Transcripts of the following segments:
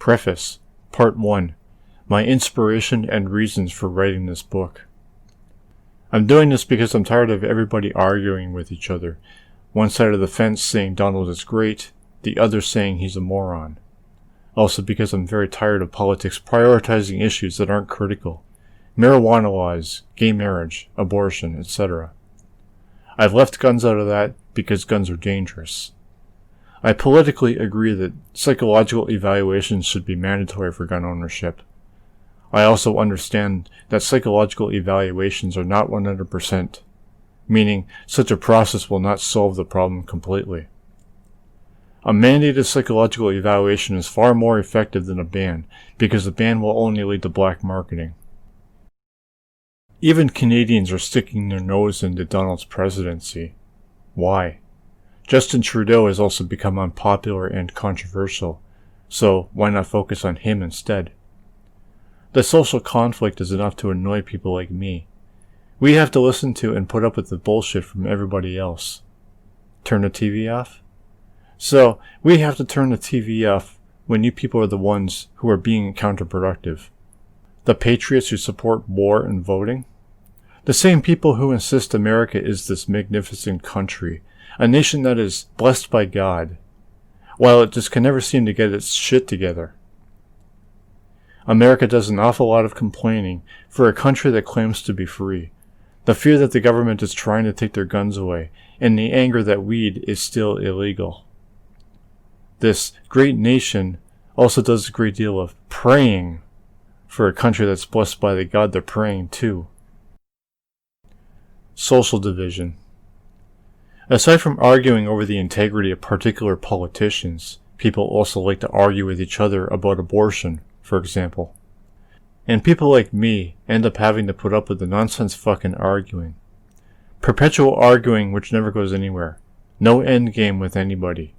Preface, Part 1. My inspiration and reasons for writing this book. I'm doing this because I'm tired of everybody arguing with each other. One side of the fence saying Donald is great, the other saying he's a moron. Also because I'm very tired of politics prioritizing issues that aren't critical. Marijuana laws, gay marriage, abortion, etc. I've left guns out of that because guns are dangerous. I politically agree that psychological evaluations should be mandatory for gun ownership. I also understand that psychological evaluations are not 100%, meaning such a process will not solve the problem completely. A mandated psychological evaluation is far more effective than a ban, because a ban will only lead to black marketing. Even Canadians are sticking their nose into Donald's presidency. Why? Justin Trudeau has also become unpopular and controversial, so why not focus on him instead? The social conflict is enough to annoy people like me. We have to listen to and put up with the bullshit from everybody else. Turn the TV off? So, we have to turn the TV off when you people are the ones who are being counterproductive. The patriots who support war and voting? The same people who insist America is this magnificent country, a nation that is blessed by God, while it just can never seem to get its shit together. America does an awful lot of complaining for a country that claims to be free. The fear that the government is trying to take their guns away, and the anger that weed is still illegal. This great nation also does a great deal of praying for a country that's blessed by the God they're praying to. Social division. Aside from arguing over the integrity of particular politicians, people also like to argue with each other about abortion, for example. And people like me end up having to put up with the nonsense fucking arguing. Perpetual arguing which never goes anywhere. No end game with anybody.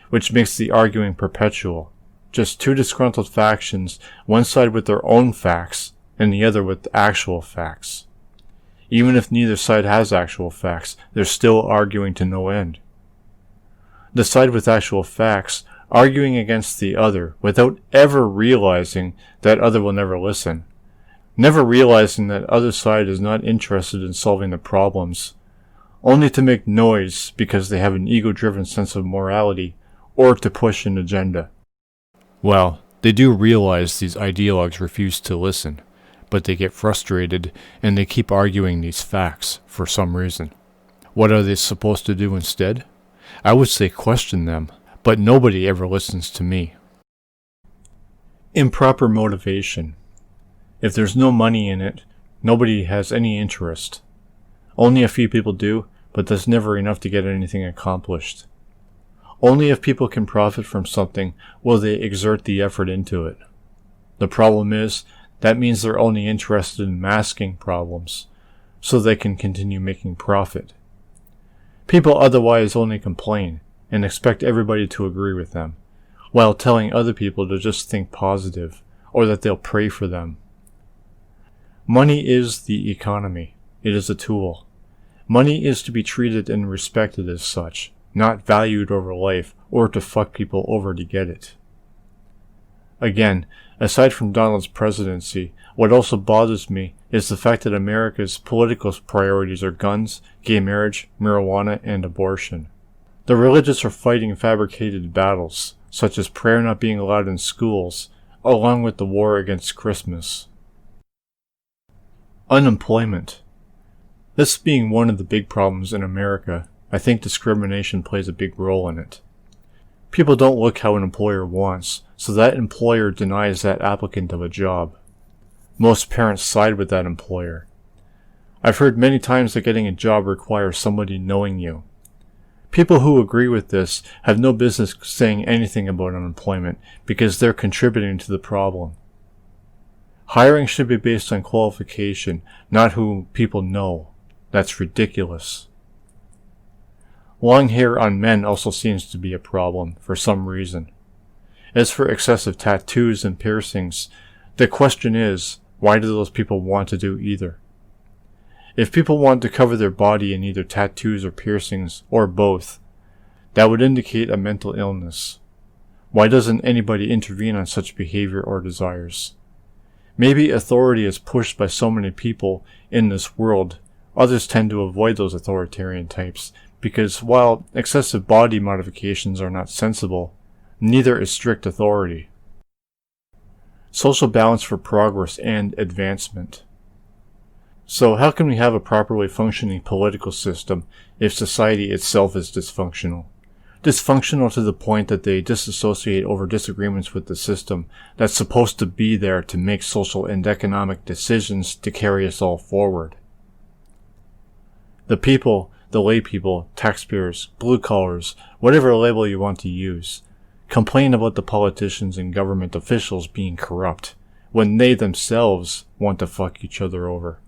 Which makes the arguing perpetual. Just two disgruntled factions, one side with their own facts, and the other with actual facts. Even if neither side has actual facts, they're still arguing to no end. The side with actual facts arguing against the other without ever realizing that other will never listen. Never realizing that other side is not interested in solving the problems, only to make noise because they have an ego-driven sense of morality or to push an agenda. Well, they do realize these ideologues refuse to listen, but they get frustrated and they keep arguing these facts for some reason. What are they supposed to do instead? I would say question them, but nobody ever listens to me. Improper motivation. If there's no money in it, nobody has any interest. Only a few people do, but that's never enough to get anything accomplished. Only if people can profit from something will they exert the effort into it. The problem is, that means they're only interested in masking problems, so they can continue making profit. People otherwise only complain, and expect everybody to agree with them, while telling other people to just think positive, or that they'll pray for them. Money is the economy. It is a tool. Money is to be treated and respected as such, not valued over life, or to fuck people over to get it. Again, aside from Donald's presidency, what also bothers me is the fact that America's political priorities are guns, gay marriage, marijuana, and abortion. The religious are fighting fabricated battles, such as prayer not being allowed in schools, along with the war against Christmas. Unemployment. This being one of the big problems in America, I think discrimination plays a big role in it. People don't look how an employer wants, so that employer denies that applicant of a job. Most parents side with that employer. I've heard many times that getting a job requires somebody knowing you. People who agree with this have no business saying anything about unemployment because they're contributing to the problem. Hiring should be based on qualification, not who people know. That's ridiculous. Long hair on men also seems to be a problem, for some reason. As for excessive tattoos and piercings, the question is, why do those people want to do either? If people want to cover their body in either tattoos or piercings, or both, that would indicate a mental illness. Why doesn't anybody intervene on such behavior or desires? Maybe authority is pushed by so many people in this world, others tend to avoid those authoritarian types, because while excessive body modifications are not sensible, neither is strict authority. Social balance for progress and advancement. So how can we have a properly functioning political system if society itself is dysfunctional? Dysfunctional to the point that they disassociate over disagreements with the system that's supposed to be there to make social and economic decisions to carry us all forward. The people, the lay people, taxpayers, blue collars, whatever label you want to use, complain about the politicians and government officials being corrupt when they themselves want to fuck each other over.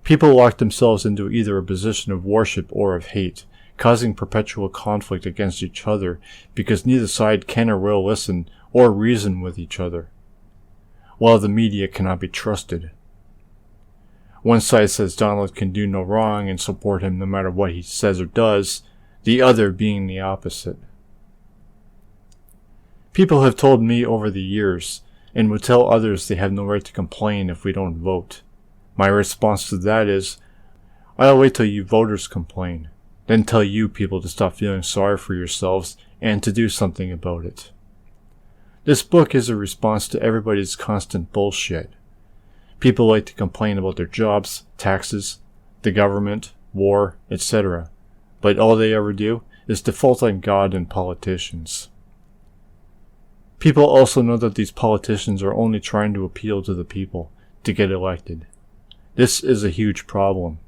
People lock themselves into either a position of worship or of hate, causing perpetual conflict against each other because neither side can or will listen or reason with each other, while the media cannot be trusted. One side says Donald can do no wrong and support him no matter what he says or does, the other being the opposite. People have told me over the years, and would tell others they have no right to complain if we don't vote. My response to that is, I'll wait till you voters complain, then tell you people to stop feeling sorry for yourselves and to do something about it. This book is a response to everybody's constant bullshit. People like to complain about their jobs, taxes, the government, war, etc. But all they ever do is default on God and politicians. People also know that these politicians are only trying to appeal to the people to get elected. This is a huge problem.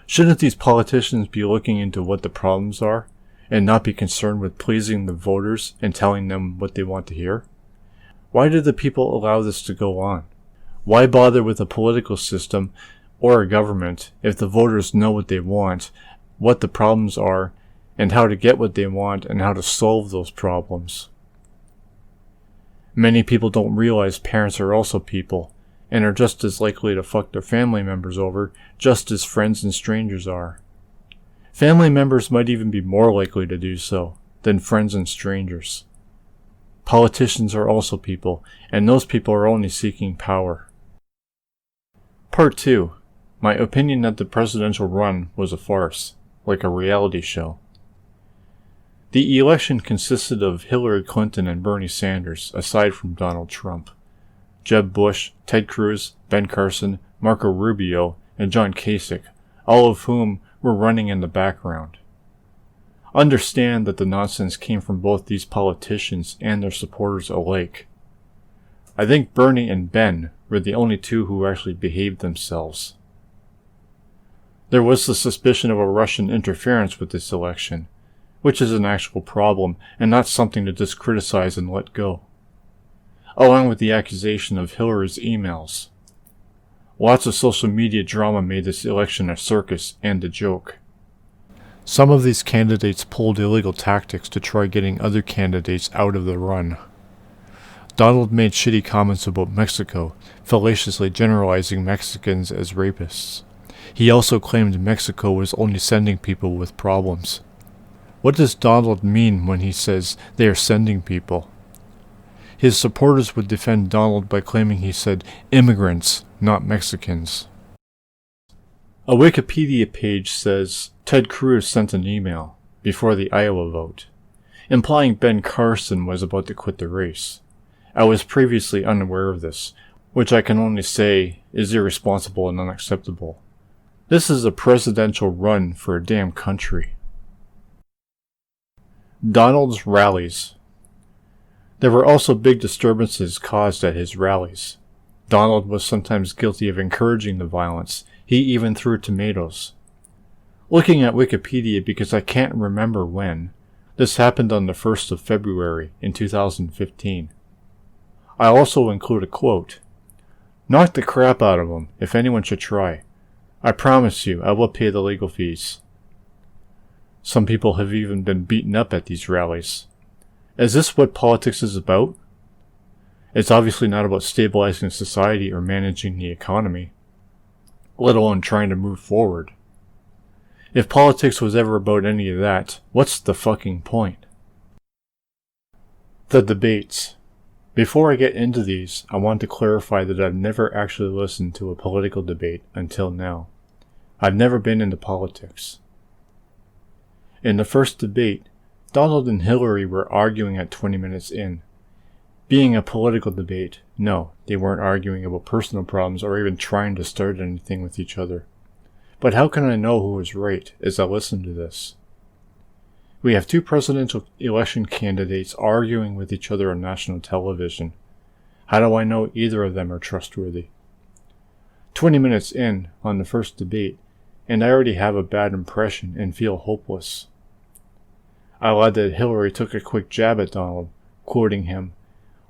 Shouldn't these politicians be looking into what the problems are and not be concerned with pleasing the voters and telling them what they want to hear? Why do the people allow this to go on? Why bother with a political system or a government if the voters know what they want, what the problems are, and how to get what they want and how to solve those problems? Many people don't realize parents are also people, and are just as likely to fuck their family members over, just as friends and strangers are. Family members might even be more likely to do so than friends and strangers. Politicians are also people, and those people are only seeking power. Part 2. My opinion that the presidential run was a farce, like a reality show. The election consisted of Hillary Clinton and Bernie Sanders, aside from Donald Trump. Jeb Bush, Ted Cruz, Ben Carson, Marco Rubio, and John Kasich, all of whom were running in the background. Understand that the nonsense came from both these politicians and their supporters alike. I think Bernie and Ben were the only two who actually behaved themselves. There was the suspicion of a Russian interference with this election, which is an actual problem and not something to just criticize and let go, along with the accusation of Hillary's emails. Lots of social media drama made this election a circus and a joke. Some of these candidates pulled illegal tactics to try getting other candidates out of the run. Donald made shitty comments about Mexico, fallaciously generalizing Mexicans as rapists. He also claimed Mexico was only sending people with problems. What does Donald mean when he says they are sending people? His supporters would defend Donald by claiming he said immigrants, not Mexicans. A Wikipedia page says Ted Cruz sent an email before the Iowa vote, implying Ben Carson was about to quit the race. I was previously unaware of this, which I can only say is irresponsible and unacceptable. This is a presidential run for a damn country. Donald's rallies. There were also big disturbances caused at his rallies. Donald was sometimes guilty of encouraging the violence. He even threw tomatoes. Looking at Wikipedia because I can't remember when, this happened on the 1st of February in 2015. I also include a quote. "Knock the crap out of him if anyone should try. I promise you I will pay the legal fees." Some people have even been beaten up at these rallies. Is this what politics is about? It's obviously not about stabilizing society or managing the economy, let alone trying to move forward. If politics was ever about any of that, what's the fucking point? The debates. Before I get into these, I want to clarify that I've never actually listened to a political debate until now. I've never been into politics. In the first debate, Donald and Hillary were arguing at 20 minutes in. Being a political debate, no, they weren't arguing about personal problems or even trying to start anything with each other. But how can I know who is right as I listen to this? We have two presidential election candidates arguing with each other on national television. How do I know either of them are trustworthy? 20 minutes in on the first debate, and I already have a bad impression and feel hopeless. I lied that Hillary took a quick jab at Donald, quoting him,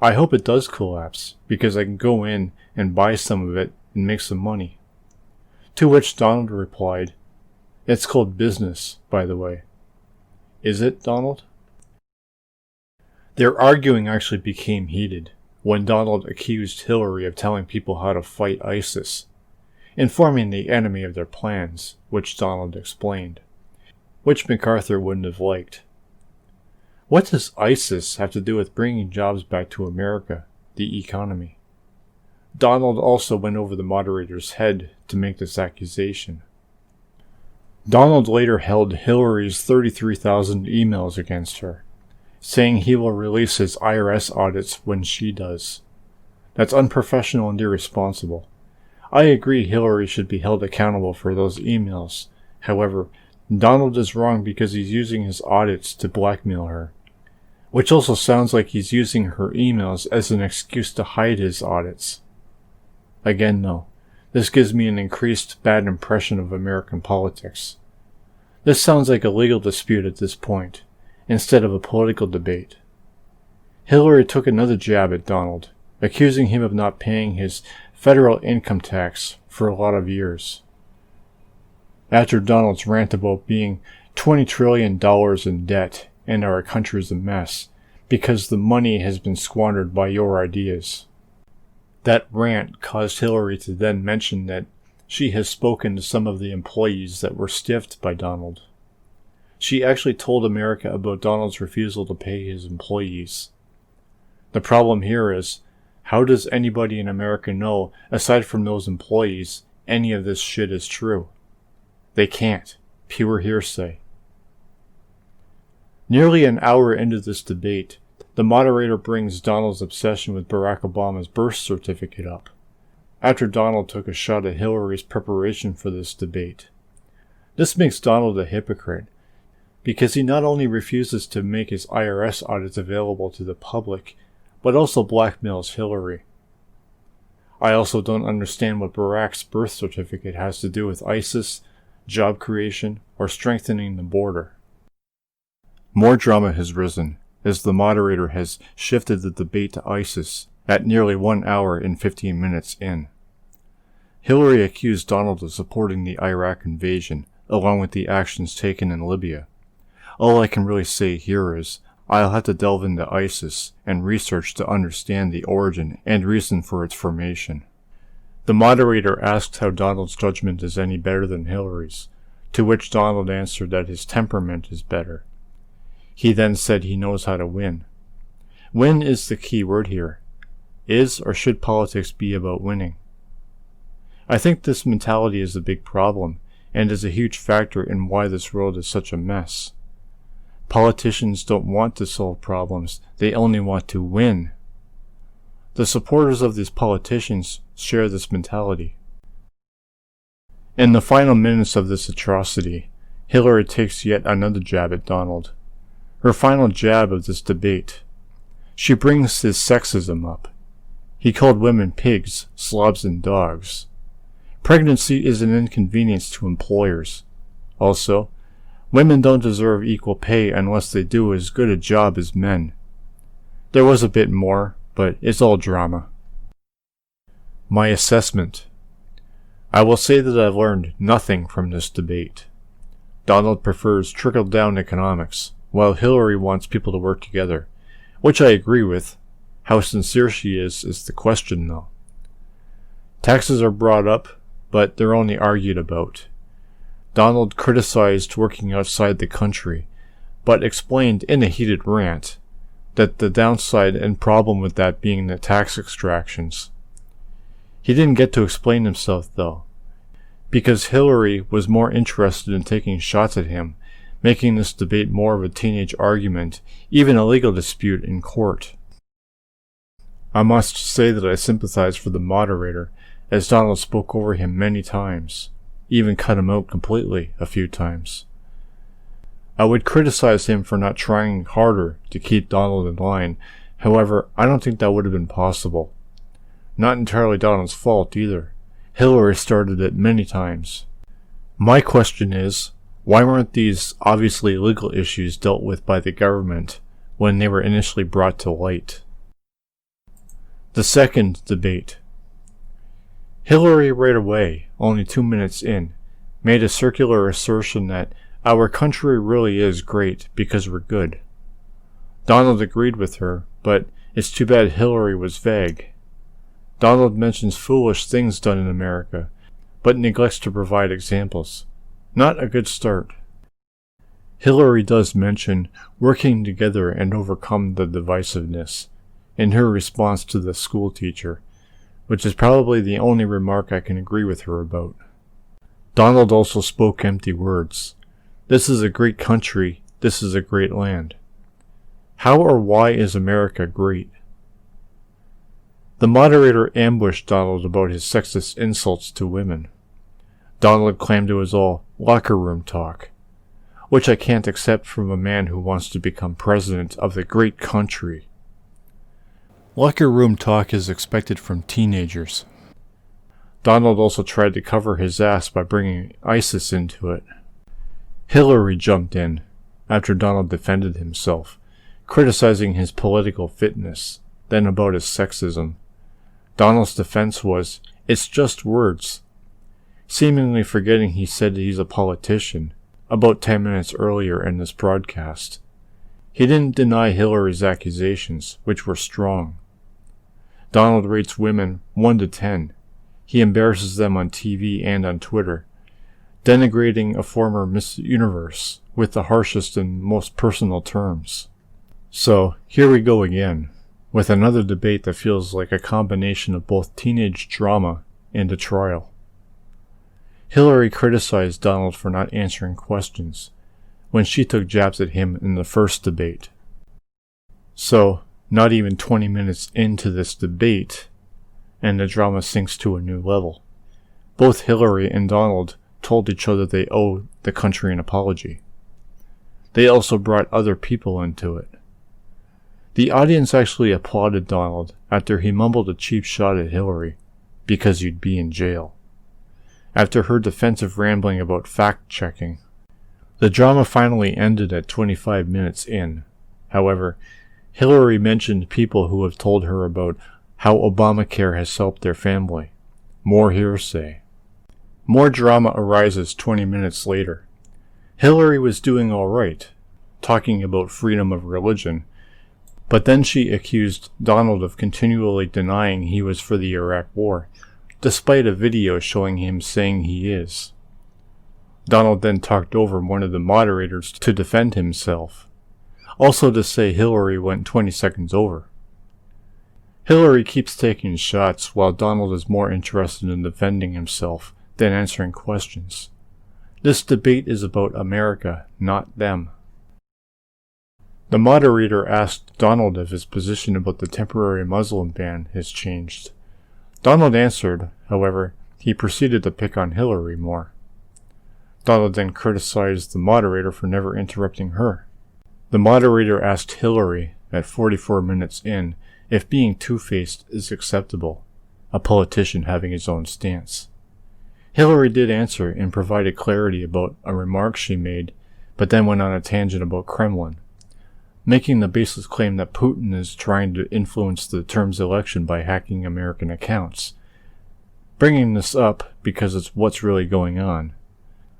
"I hope it does collapse, because I can go in and buy some of it and make some money." To which Donald replied, "It's called business, by the way." Is it, Donald? Their arguing actually became heated when Donald accused Hillary of telling people how to fight ISIS, informing the enemy of their plans, which Donald explained, which MacArthur wouldn't have liked. What does ISIS have to do with bringing jobs back to America, the economy? Donald also went over the moderator's head to make this accusation. Donald later held Hillary's 33,000 emails against her, saying he will release his IRS audits when she does. That's unprofessional and irresponsible. I agree Hillary should be held accountable for those emails. However, Donald is wrong because he's using his audits to blackmail her, which also sounds like he's using her emails as an excuse to hide his audits. Again, though, this gives me an increased bad impression of American politics. This sounds like a legal dispute at this point, instead of a political debate. Hillary took another jab at Donald, accusing him of not paying his federal income tax for a lot of years. After Donald's rant about being $20 trillion in debt and our country's a mess, because the money has been squandered by your ideas. That rant caused Hillary to then mention that she has spoken to some of the employees that were stiffed by Donald. She actually told America about Donald's refusal to pay his employees. The problem here is, how does anybody in America know, aside from those employees, any of this shit is true? They can't. Pure hearsay. Nearly an hour into this debate, the moderator brings Donald's obsession with Barack Obama's birth certificate up, after Donald took a shot at Hillary's preparation for this debate. This makes Donald a hypocrite, because he not only refuses to make his IRS audits available to the public, but also blackmails Hillary. I also don't understand what Barack's birth certificate has to do with ISIS, job creation, or strengthening the border. More drama has risen, as the moderator has shifted the debate to ISIS at nearly 1 hour and 15 minutes in. Hillary accused Donald of supporting the Iraq invasion, along with the actions taken in Libya. All I can really say here is, I'll have to delve into ISIS and research to understand the origin and reason for its formation. The moderator asked how Donald's judgment is any better than Hillary's, to which Donald answered that his temperament is better. He then said he knows how to win. Win is the key word here. Is or should politics be about winning? I think this mentality is a big problem, and is a huge factor in why this world is such a mess. Politicians don't want to solve problems, they only want to win. The supporters of these politicians share this mentality. In the final minutes of this atrocity, Hillary takes yet another jab at Donald. Her final jab of this debate. She brings his sexism up. He called women pigs, slobs, and dogs. Pregnancy is an inconvenience to employers. Also, women don't deserve equal pay unless they do as good a job as men. There was a bit more, but it's all drama. My assessment. I will say that I've learned nothing from this debate. Donald prefers trickle-down economics, while Hillary wants people to work together, which I agree with. How sincere she is the question, though. Taxes are brought up, but they're only argued about. Donald criticized working outside the country, but explained in a heated rant that the downside and problem with that being the tax extractions. He didn't get to explain himself though, because Hillary was more interested in taking shots at him, making this debate more of a teenage argument, even a legal dispute in court. I must say that I sympathize for the moderator, as Donald spoke over him many times, even cut him out completely a few times. I would criticize him for not trying harder to keep Donald in line. However, I don't think that would have been possible. Not entirely Donald's fault either. Hillary started it many times. My question is, why weren't these obviously legal issues dealt with by the government when they were initially brought to light? The second debate. Hillary right away, only 2 minutes in, made a circular assertion that our country really is great because we're good. Donald agreed with her, but it's too bad Hillary was vague. Donald mentions foolish things done in America, but neglects to provide examples. Not a good start. Hillary does mention working together and overcome the divisiveness in her response to the school teacher, which is probably the only remark I can agree with her about. Donald also spoke empty words. This is a great country, this is a great land. How or why is America great? The moderator ambushed Donald about his sexist insults to women. Donald claimed it was all locker room talk, which I can't accept from a man who wants to become president of the great country. Locker room talk is expected from teenagers. Donald also tried to cover his ass by bringing ISIS into it. Hillary jumped in, after Donald defended himself, criticizing his political fitness, then about his sexism. Donald's defense was, it's just words, seemingly forgetting he said he's a politician, about 10 minutes earlier in this broadcast. He didn't deny Hillary's accusations, which were strong. Donald rates women 1 to 10. He embarrasses them on TV and on Twitter, denigrating a former Miss Universe with the harshest and most personal terms. So, here we go again, with another debate that feels like a combination of both teenage drama and a trial. Hillary criticized Donald for not answering questions when she took jabs at him in the first debate. So, not even 20 minutes into this debate, and the drama sinks to a new level. Both Hillary and Donald told each other they owe the country an apology. They also brought other people into it. The audience actually applauded Donald after he mumbled a cheap shot at Hillary, because you'd be in jail, after her defensive rambling about fact-checking. The drama finally ended at 25 minutes in. However, Hillary mentioned people who have told her about how Obamacare has helped their family. More hearsay. More drama arises 20 minutes later. Hillary was doing all right, talking about freedom of religion, but then she accused Donald of continually denying he was for the Iraq War, despite a video showing him saying he is. Donald then talked over one of the moderators to defend himself, also to say Hillary went 20 seconds over. Hillary keeps taking shots while Donald is more interested in defending himself than answering questions. This debate is about America, not them. The moderator asked Donald if his position about the temporary Muslim ban has changed. Donald answered, however, he proceeded to pick on Hillary more. Donald then criticized the moderator for never interrupting her. The moderator asked Hillary, at 44 minutes in, if being two-faced is acceptable, a politician having his own stance. Hillary did answer and provided clarity about a remark she made, but then went on a tangent about Kremlin, making the baseless claim that Putin is trying to influence the term's election by hacking American accounts, bringing this up because it's what's really going on,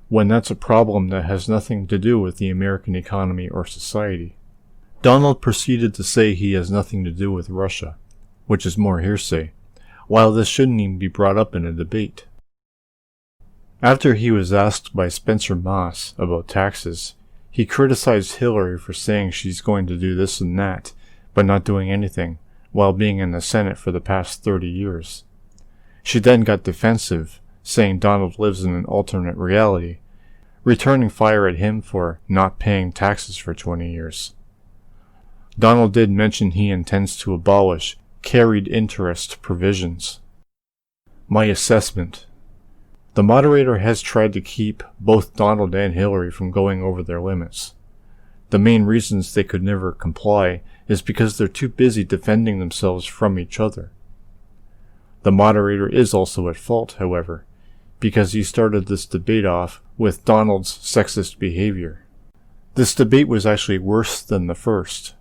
when that's a problem that has nothing to do with the American economy or society. Donald proceeded to say he has nothing to do with Russia, which is more hearsay, while this shouldn't even be brought up in a debate. After he was asked by Spencer Moss about taxes, he criticized Hillary for saying she's going to do this and that, but not doing anything, while being in the Senate for the past 30 years. She then got defensive, saying Donald lives in an alternate reality, returning fire at him for not paying taxes for 20 years. Donald did mention he intends to abolish carried interest provisions. My assessment. The moderator has tried to keep both Donald and Hillary from going over their limits. The main reasons they could never comply is because they're too busy defending themselves from each other. The moderator is also at fault, however, because he started this debate off with Donald's sexist behavior. This debate was actually worse than the first.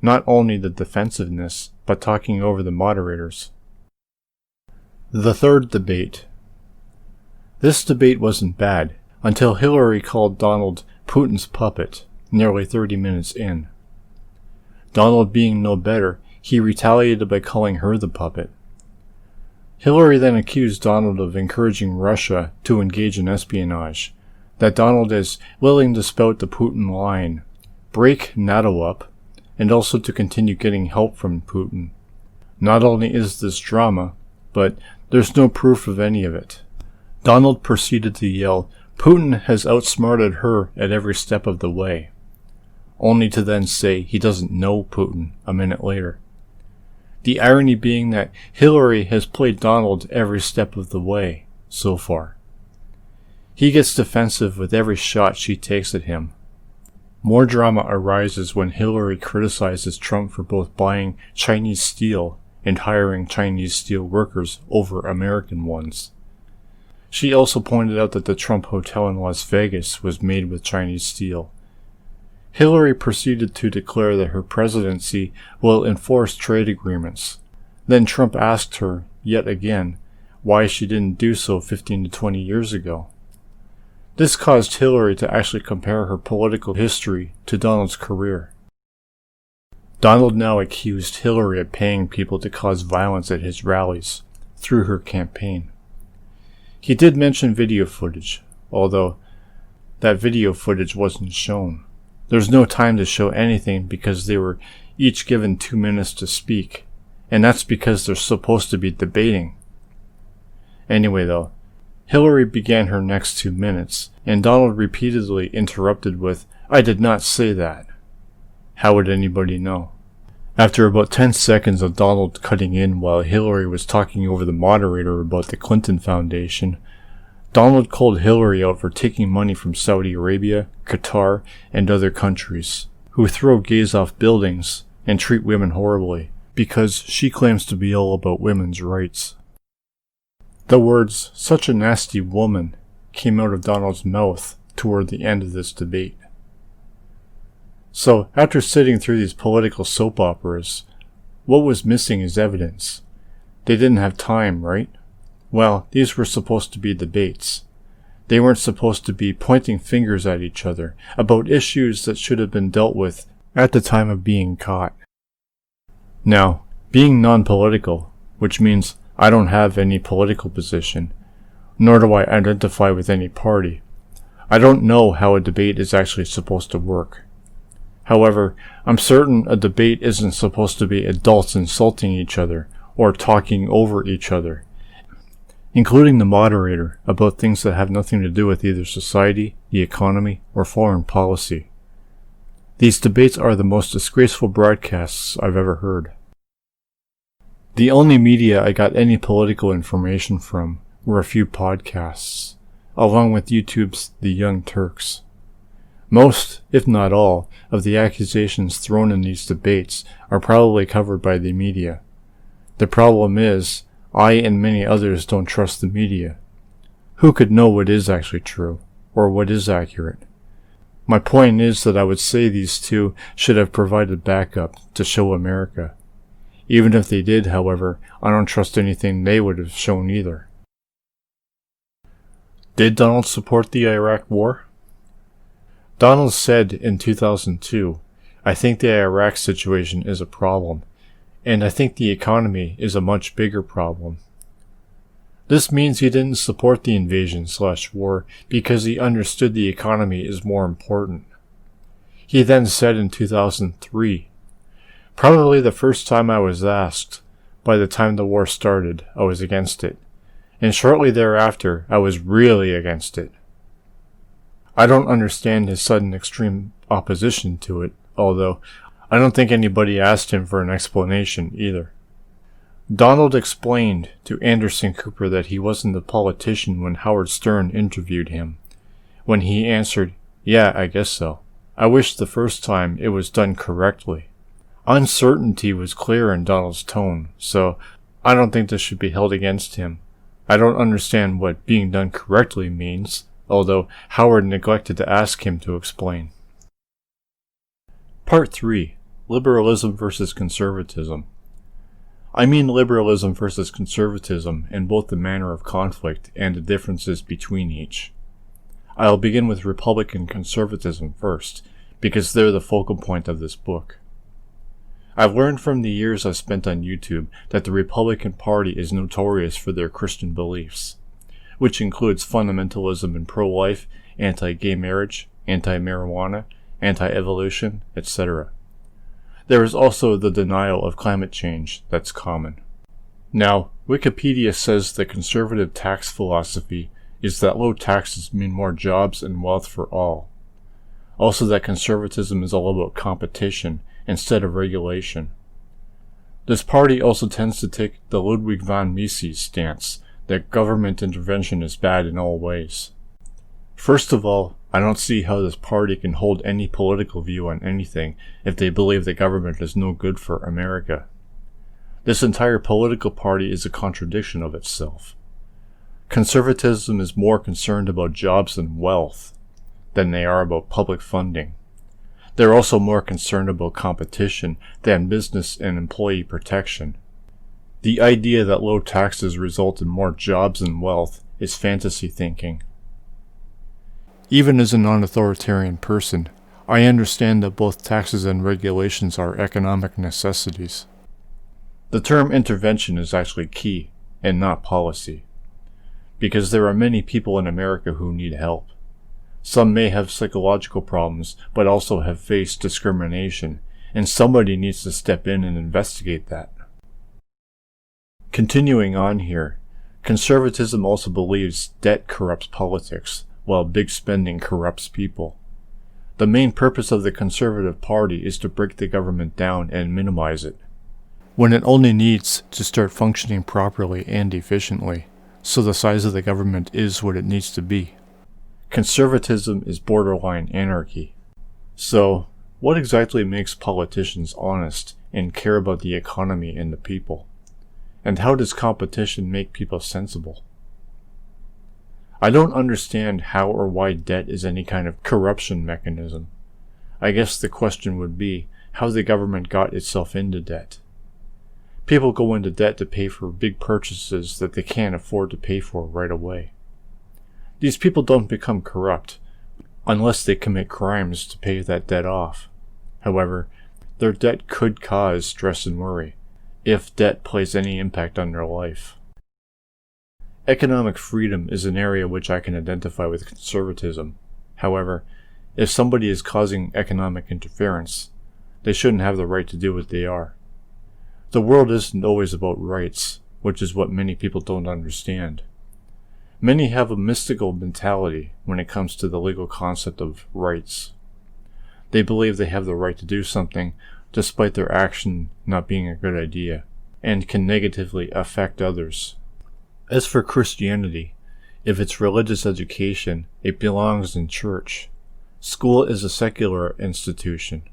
Not only the defensiveness, but talking over the moderators. The third debate. This debate wasn't bad until Hillary called Donald Putin's puppet nearly 30 minutes in. Donald being no better, he retaliated by calling her the puppet. Hillary then accused Donald of encouraging Russia to engage in espionage, that Donald is willing to spout the Putin line, break NATO up, and also to continue getting help from Putin. Not only is this drama, but there's no proof of any of it. Donald proceeded to yell, "Putin has outsmarted her at every step of the way," only to then say he doesn't know Putin a minute later. The irony being that Hillary has played Donald every step of the way so far. He gets defensive with every shot she takes at him. More drama arises when Hillary criticizes Trump for both buying Chinese steel and hiring Chinese steel workers over American ones. She also pointed out that the Trump Hotel in Las Vegas was made with Chinese steel. Hillary proceeded to declare that her presidency will enforce trade agreements. Then Trump asked her, yet again, why she didn't do so 15 to 20 years ago. This caused Hillary to actually compare her political history to Donald's career. Donald now accused Hillary of paying people to cause violence at his rallies through her campaign. He did mention video footage, although that video footage wasn't shown. There's no time to show anything because they were each given 2 minutes to speak, and that's because they're supposed to be debating. Anyway though, Hillary began her next 2 minutes, and Donald repeatedly interrupted with, "I did not say that." How would anybody know? After about 10 seconds of Donald cutting in while Hillary was talking over the moderator about the Clinton Foundation, Donald called Hillary out for taking money from Saudi Arabia, Qatar, and other countries, who throw gays off buildings and treat women horribly, because she claims to be all about women's rights. The words, "such a nasty woman," came out of Donald's mouth toward the end of this debate. So, after sitting through these political soap operas, what was missing is evidence. They didn't have time, right? Well, these were supposed to be debates. They weren't supposed to be pointing fingers at each other about issues that should have been dealt with at the time of being caught. Now, being non-political, which means I don't have any political position, nor do I identify with any party, I don't know how a debate is actually supposed to work. However, I'm certain a debate isn't supposed to be adults insulting each other or talking over each other, including the moderator, about things that have nothing to do with either society, the economy, or foreign policy. These debates are the most disgraceful broadcasts I've ever heard. The only media I got any political information from were a few podcasts, along with YouTube's The Young Turks. Most, if not all, of the accusations thrown in these debates are probably covered by the media. The problem is, I and many others don't trust the media. Who could know what is actually true, or what is accurate? My point is that I would say these two should have provided backup to show America. Even if they did, however, I don't trust anything they would have shown either. Did Donald support the Iraq War? Donald said in 2002, "I think the Iraq situation is a problem, and I think the economy is a much bigger problem." This means he didn't support the invasion/war because he understood the economy is more important. He then said in 2003, Probably the first time I was asked. By the time the war started, I was against it. And shortly thereafter, I was really against it. I don't understand his sudden extreme opposition to it, although I don't think anybody asked him for an explanation either. Donald explained to Anderson Cooper that he wasn't a politician when Howard Stern interviewed him. When he answered, "Yeah, I guess so. I wish the first time it was done correctly." Uncertainty was clear in Donald's tone, so I don't think this should be held against him. I don't understand what being done correctly means, although Howard neglected to ask him to explain. Part 3. Liberalism versus Conservatism. I mean liberalism versus conservatism in both the manner of conflict and the differences between each. I'll begin with Republican conservatism first, because they're the focal point of this book. I've learned from the years I've spent on YouTube that the Republican Party is notorious for their Christian beliefs, which includes fundamentalism in pro-life, anti-gay marriage, anti-marijuana, anti-evolution, etc. There is also the denial of climate change that's common. Now, Wikipedia says the conservative tax philosophy is that low taxes mean more jobs and wealth for all. Also that conservatism is all about competition instead of regulation. This party also tends to take the Ludwig von Mises stance that government intervention is bad in all ways. First of all, I don't see how this party can hold any political view on anything if they believe the government is no good for America. This entire political party is a contradiction of itself. Conservatism is more concerned about jobs and wealth than they are about public funding. They're also more concerned about competition than business and employee protection. The idea that low taxes result in more jobs and wealth is fantasy thinking. Even as a non-authoritarian person, I understand that both taxes and regulations are economic necessities. The term intervention is actually key, and not policy, because there are many people in America who need help. Some may have psychological problems, but also have faced discrimination, and somebody needs to step in and investigate that. Continuing on here, conservatism also believes debt corrupts politics, while big spending corrupts people. The main purpose of the Conservative Party is to break the government down and minimize it, when it only needs to start functioning properly and efficiently, so the size of the government is what it needs to be. Conservatism is borderline anarchy. So, what exactly makes politicians honest and care about the economy and the people? And how does competition make people sensible? I don't understand how or why debt is any kind of corruption mechanism. I guess the question would be how the government got itself into debt. People go into debt to pay for big purchases that they can't afford to pay for right away. These people don't become corrupt unless they commit crimes to pay that debt off. However, their debt could cause stress and worry, if debt plays any impact on their life. Economic freedom is an area which I can identify with conservatism. However, if somebody is causing economic interference, they shouldn't have the right to do what they are. The world isn't always about rights, which is what many people don't understand. Many have a mystical mentality when it comes to the legal concept of rights. They believe they have the right to do something despite their action not being a good idea, and can negatively affect others. As for Christianity, if it's religious education, it belongs in church. School is a secular institution.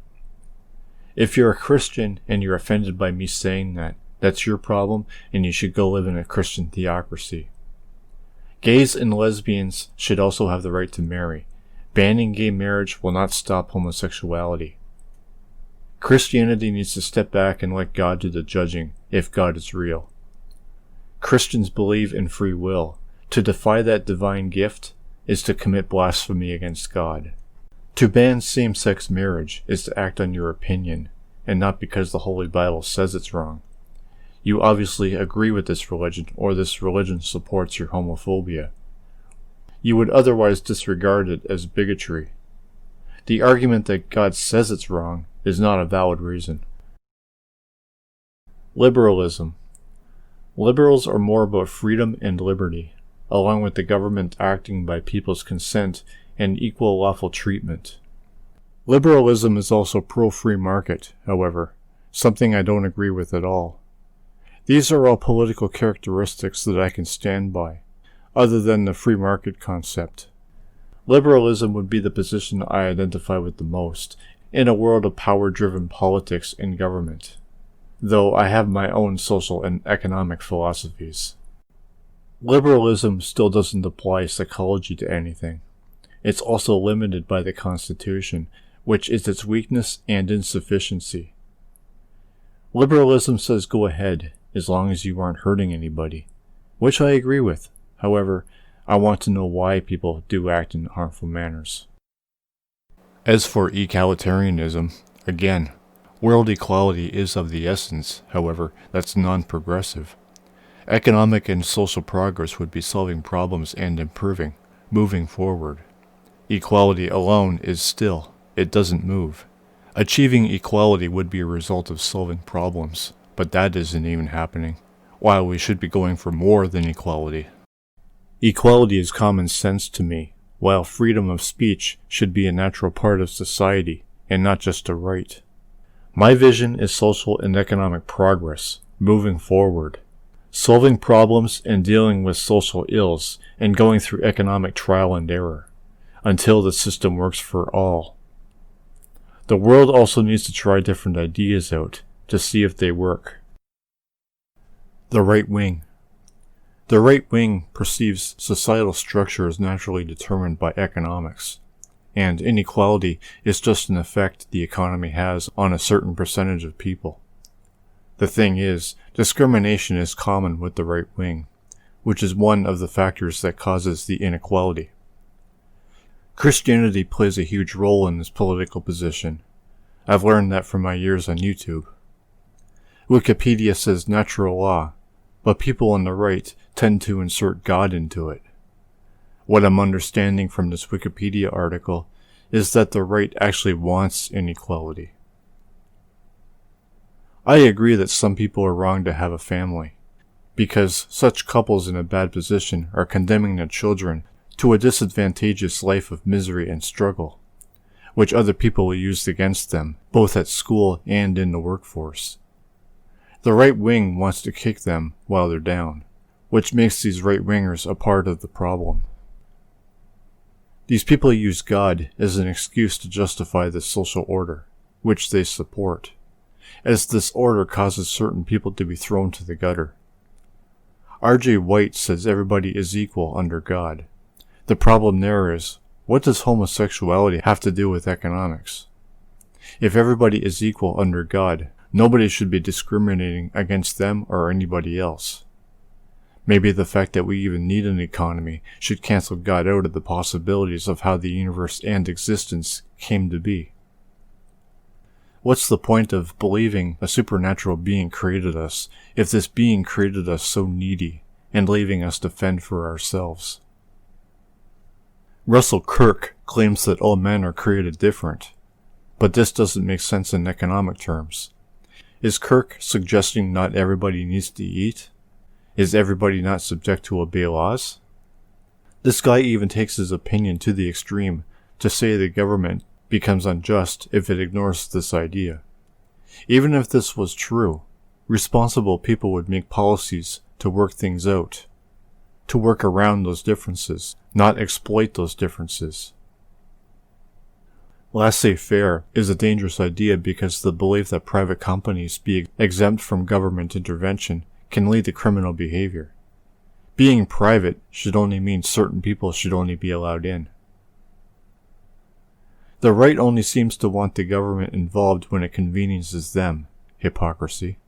If you're a Christian and you're offended by me saying that, that's your problem and you should go live in a Christian theocracy. Gays and lesbians should also have the right to marry. Banning gay marriage will not stop homosexuality. Christianity needs to step back and let God do the judging, if God is real. Christians believe in free will. To defy that divine gift is to commit blasphemy against God. To ban same-sex marriage is to act on your opinion, and not because the Holy Bible says it's wrong. You obviously agree with this religion, or this religion supports your homophobia. You would otherwise disregard it as bigotry. The argument that God says it's wrong is not a valid reason. Liberalism. Liberals are more about freedom and liberty, along with the government acting by people's consent and equal lawful treatment. Liberalism is also pro-free market, however, something I don't agree with at all. These are all political characteristics that I can stand by, other than the free market concept. Liberalism would be the position I identify with the most in a world of power-driven politics and government, though I have my own social and economic philosophies. Liberalism still doesn't apply psychology to anything. It's also limited by the Constitution, which is its weakness and insufficiency. Liberalism says go ahead, as long as you aren't hurting anybody, which I agree with. However, I want to know why people do act in harmful manners. As for egalitarianism, again, world equality is of the essence. However, that's non-progressive. Economic and social progress would be solving problems and improving, moving forward. Equality alone is still, it doesn't move. Achieving equality would be a result of solving problems, but that isn't even happening, while we should be going for more than equality. Equality is common sense to me, while freedom of speech should be a natural part of society, and not just a right. My vision is social and economic progress, moving forward, solving problems and dealing with social ills, and going through economic trial and error, until the system works for all. The world also needs to try different ideas out, to see if they work. The right wing. The right wing perceives societal structure as naturally determined by economics, and inequality is just an effect the economy has on a certain percentage of people. The thing is, discrimination is common with the right wing, which is one of the factors that causes the inequality. Christianity plays a huge role in this political position. I've learned that from my years on YouTube. Wikipedia says natural law, but people on the right tend to insert God into it. What I'm understanding from this Wikipedia article is that the right actually wants inequality. I agree that some people are wrong to have a family, because such couples in a bad position are condemning their children to a disadvantageous life of misery and struggle, which other people will use against them, both at school and in the workforce. The right wing wants to kick them while they're down, which makes these right-wingers a part of the problem. These people use God as an excuse to justify the social order, which they support, as this order causes certain people to be thrown to the gutter. R.J. White says everybody is equal under God. The problem there is, what does homosexuality have to do with economics? If everybody is equal under God, nobody should be discriminating against them or anybody else. Maybe the fact that we even need an economy should cancel God out of the possibilities of how the universe and existence came to be. What's the point of believing a supernatural being created us if this being created us so needy and leaving us to fend for ourselves? Russell Kirk claims that all men are created different, but this doesn't make sense in economic terms. Is Kirk suggesting not everybody needs to eat? Is everybody not subject to obey laws? This guy even takes his opinion to the extreme to say the government becomes unjust if it ignores this idea. Even if this was true, responsible people would make policies to work things out, to work around those differences, not exploit those differences. Laissez-faire is a dangerous idea because the belief that private companies be exempt from government intervention can lead to criminal behavior. Being private should only mean certain people should only be allowed in. The right only seems to want the government involved when it conveniences them. Hypocrisy.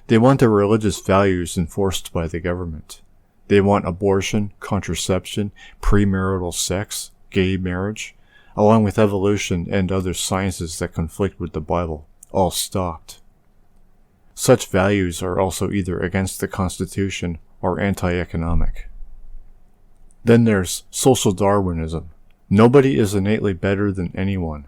They want their religious values enforced by the government. They want abortion, contraception, premarital sex, gay marriage, along with evolution and other sciences that conflict with the Bible, all stopped. Such values are also either against the Constitution or anti-economic. Then there's social Darwinism. Nobody is innately better than anyone.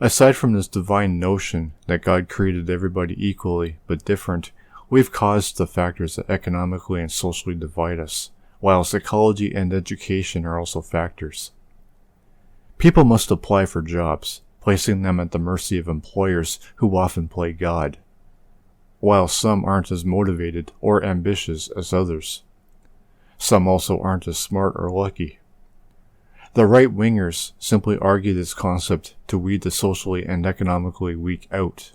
Aside from this divine notion that God created everybody equally but different, we've caused the factors that economically and socially divide us, while psychology and education are also factors. People must apply for jobs, placing them at the mercy of employers who often play God, while some aren't as motivated or ambitious as others. Some also aren't as smart or lucky. The right-wingers simply argue this concept to weed the socially and economically weak out.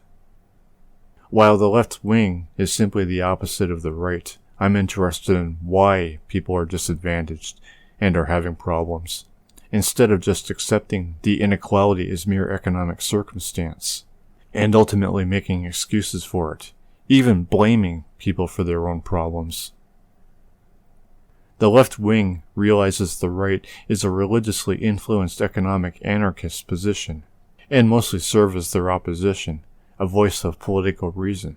While the left wing is simply the opposite of the right, I'm interested in why people are disadvantaged and are having problems, instead of just accepting the inequality as mere economic circumstance, and ultimately making excuses for it, even blaming people for their own problems. The left wing realizes the right is a religiously influenced economic anarchist position, and mostly serve as their opposition, a voice of political reason.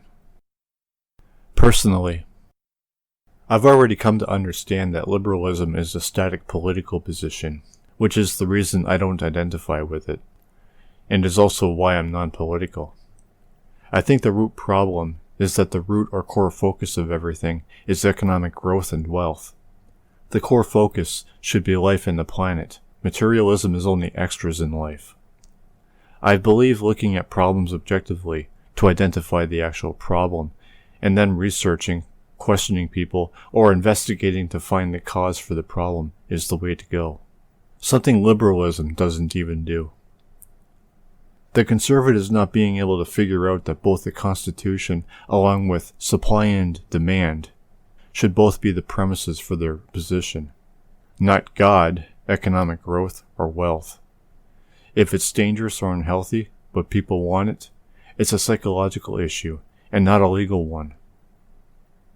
Personally, I've already come to understand that liberalism is a static political position, which is the reason I don't identify with it, and is also why I'm non-political. I think the root problem is that the root or core focus of everything is economic growth and wealth. The core focus should be life and the planet. Materialism is only extras in life. I believe looking at problems objectively to identify the actual problem, and then researching, questioning people, or investigating to find the cause for the problem is the way to go. Something liberalism doesn't even do. The conservatives not being able to figure out that both the Constitution, along with supply and demand, should both be the premises for their position, not God, economic growth, or wealth. If it's dangerous or unhealthy, but people want it, it's a psychological issue, and not a legal one.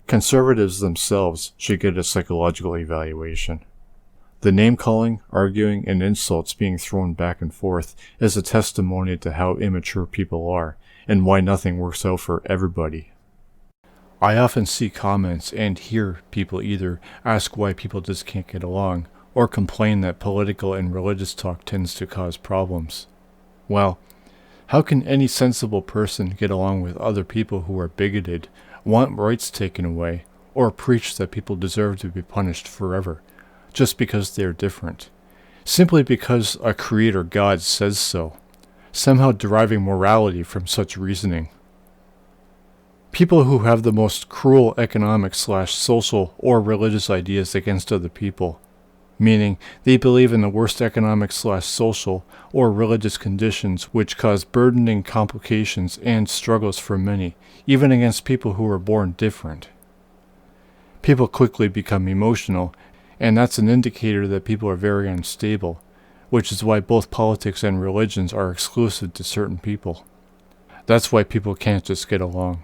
Conservatives themselves should get a psychological evaluation. The name-calling, arguing, and insults being thrown back and forth is a testimony to how immature people are, and why nothing works out for everybody. I often see comments and hear people either ask why people just can't get along, or complain that political and religious talk tends to cause problems. Well, how can any sensible person get along with other people who are bigoted, want rights taken away, or preach that people deserve to be punished forever, just because they are different, simply because a creator God says so, somehow deriving morality from such reasoning? People who have the most cruel economic/social or religious ideas against other people, meaning they believe in the worst economic/social or religious conditions which cause burdening complications and struggles for many, even against people who are born different. People quickly become emotional, and that's an indicator that people are very unstable, which is why both politics and religions are exclusive to certain people. That's why people can't just get along.